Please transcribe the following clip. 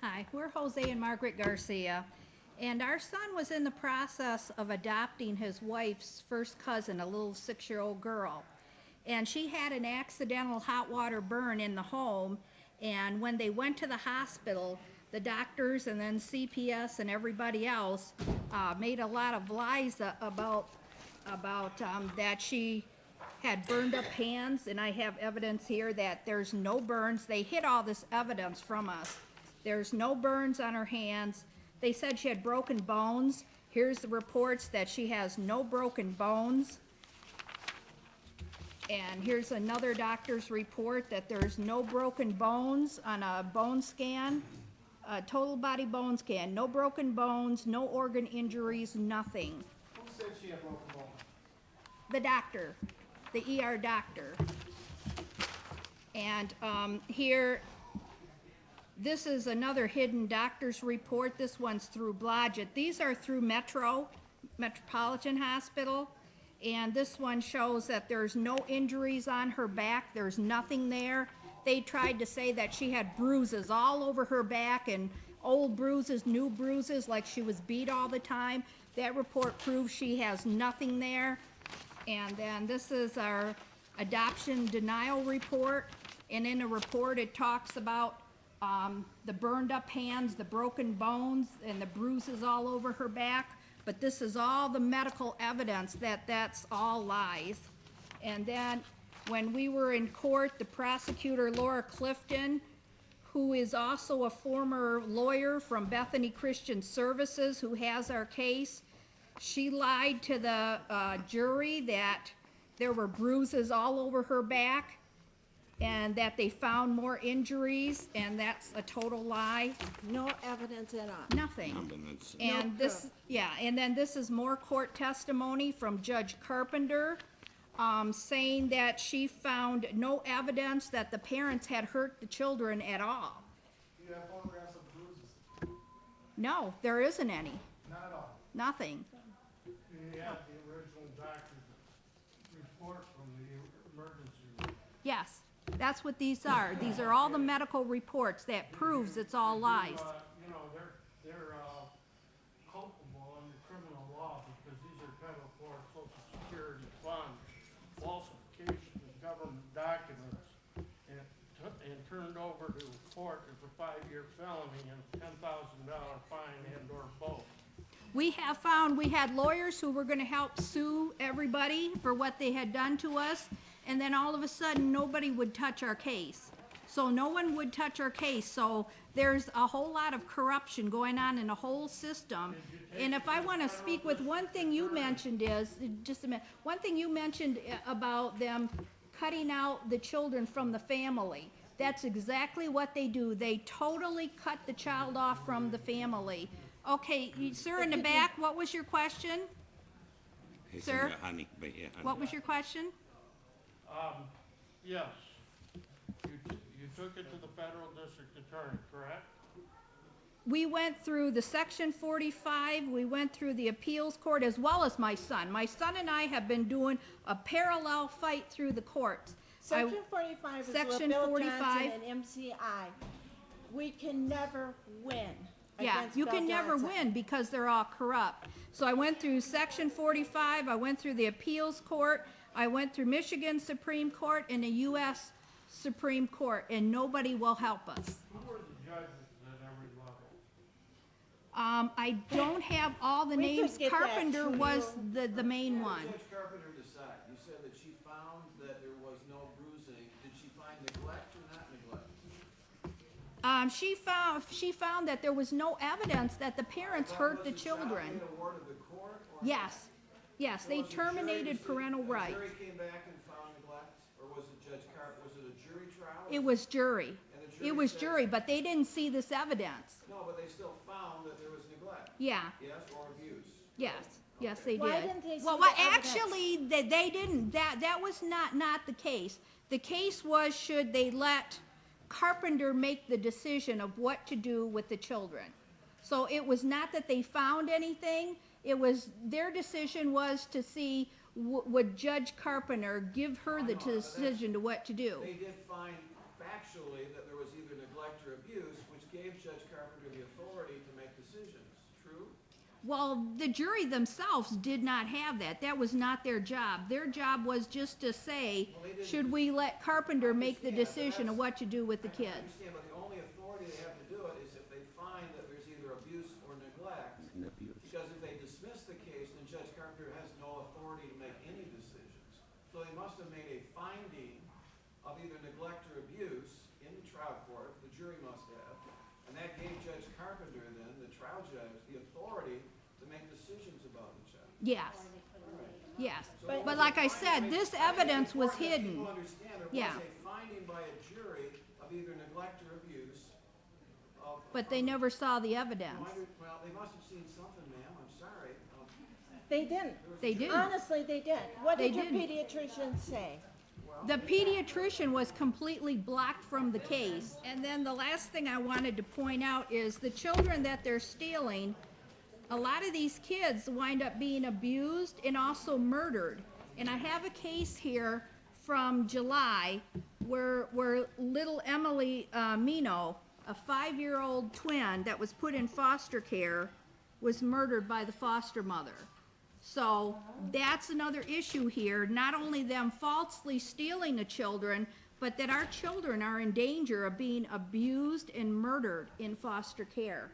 Hi, we're Jose and Margaret Garcia, and our son was in the process of adopting his wife's first cousin, a little 6-year-old girl. And she had an accidental hot water burn in the home, and when they went to the hospital, the doctors and then CPS and everybody else made a lot of lies about that she had burned up hands, and I have evidence here that there's no burns. They hid all this evidence from us. There's no burns on her hands. They said she had broken bones. Here's the reports that she has no broken bones. And here's another doctor's report that there's no broken bones on a bone scan, a total body bone scan. No broken bones, no organ injuries, nothing. Who said she had broken bones? The doctor, the ER doctor. And here, this is another hidden doctor's report. This one's through Blodgett. These are through Metropolitan Hospital. And this one shows that there's no injuries on her back. There's nothing there. They tried to say that she had bruises all over her back, and old bruises, new bruises, like she was beat all the time. That report proves she has nothing there. And then this is our adoption denial report. And in the report, it talks about the burned up hands, the broken bones, and the bruises all over her back. But this is all the medical evidence that that's all lies. And then when we were in court, the prosecutor, Laura Clifton, who is also a former lawyer from Bethany Christian Services, who has our case, she lied to the jury that there were bruises all over her back and that they found more injuries, and that's a total lie. No evidence at all. Nothing. And this, yeah, and then this is more court testimony from Judge Carpenter, saying that she found no evidence that the parents had hurt the children at all. Do you have photographs of bruises? No, there isn't any. Not at all. Nothing. Do you have the original doctor's report from the emergency room? Yes, that's what these are. These are all the medical reports that proves it's all lies. You know, they're culpable under criminal law because these are federal for Social Security funds, falsification of government documents, and turned over to court as a 5-year felony and $10,000 fine and/or both. We have found, we had lawyers who were gonna help sue everybody for what they had done to us, and then all of a sudden, nobody would touch our case. So no one would touch our case, so there's a whole lot of corruption going on in the whole system. And if I wanna speak with one thing you mentioned is, just a minute, one thing you mentioned about them cutting out the children from the family. That's exactly what they do. They totally cut the child off from the family. Okay, sir in the back, what was your question? Sir? What was your question? Yes. You took it to the federal district attorney, correct? We went through the Section 45, we went through the appeals court, as well as my son. My son and I have been doing a parallel fight through the courts. Section 45 is Section Bill 45. Johnson and MCI. We can never win. Yeah, against you Bill can never Johnson. win because they're all corrupt. So I went through Section 45, I went through the appeals court, I went through Michigan Supreme Court and the U.S. Supreme Court, and nobody will help us. Who were the judges at every level? I don't have all the We names. could get that Carpenter to was you. the main one. Judge Carpenter decide? You said that she found that there was no bruising. Did she find neglect or not neglect? She found that there was no evidence that the parents hurt the children. Was the child made a ward of the court or Yes, yes, So they was the jury- terminated parental the rights. jury came back and found neglect, or was it Judge Carp? Was it a jury trial? It was jury. And the jury It was said- jury, but they didn't see this evidence. No, but they still found that there was neglect. Yeah, Yes, or abuse. yes, they did. Why didn't they see Well, the evidence? actually, they didn't. That was not the case. The case was, should they let Carpenter make the decision of what to do with the children. So it was not that they found anything. It was, their decision was to see, would Judge Carpenter give her the decision to what to do. They did find factually that there was either neglect or abuse, which gave Judge Carpenter the authority to make decisions, true? Well, the jury themselves did not have that. That was not their job. Their job was just to say, should we let Carpenter make the decision of what to do with the I kids? understand, but the only authority they have to do it is if they find that there's either abuse or neglect. Because if they dismiss the case, then Judge Carpenter has no authority to make any decisions. So they must have made a finding of either neglect or abuse in the trial court, the jury must have, and that gave Judge Carpenter then, the trial judge, the authority to make decisions about the child. Yes, yes. So But- it But was a like I finding- said, I mean, this I think it's evidence was important that hidden. People understand there Yeah. was a finding by a jury of either neglect or abuse of. But they never saw the No, evidence. well, they must have seen something, ma'am, I'm sorry. They didn't. They didn't. Honestly, they didn't. What They did your didn't. pediatrician say? The pediatrician was completely blocked from the case. And then the last thing I wanted to point out is the children that they're stealing, a lot of these kids wind up being abused and also murdered. And I have a case here from July where little Emily Mino, a 5-year-old twin that was put in foster care, was murdered by the foster mother. So that's another issue here, not only them falsely stealing the children, but that our children are in danger of being abused and murdered in foster care.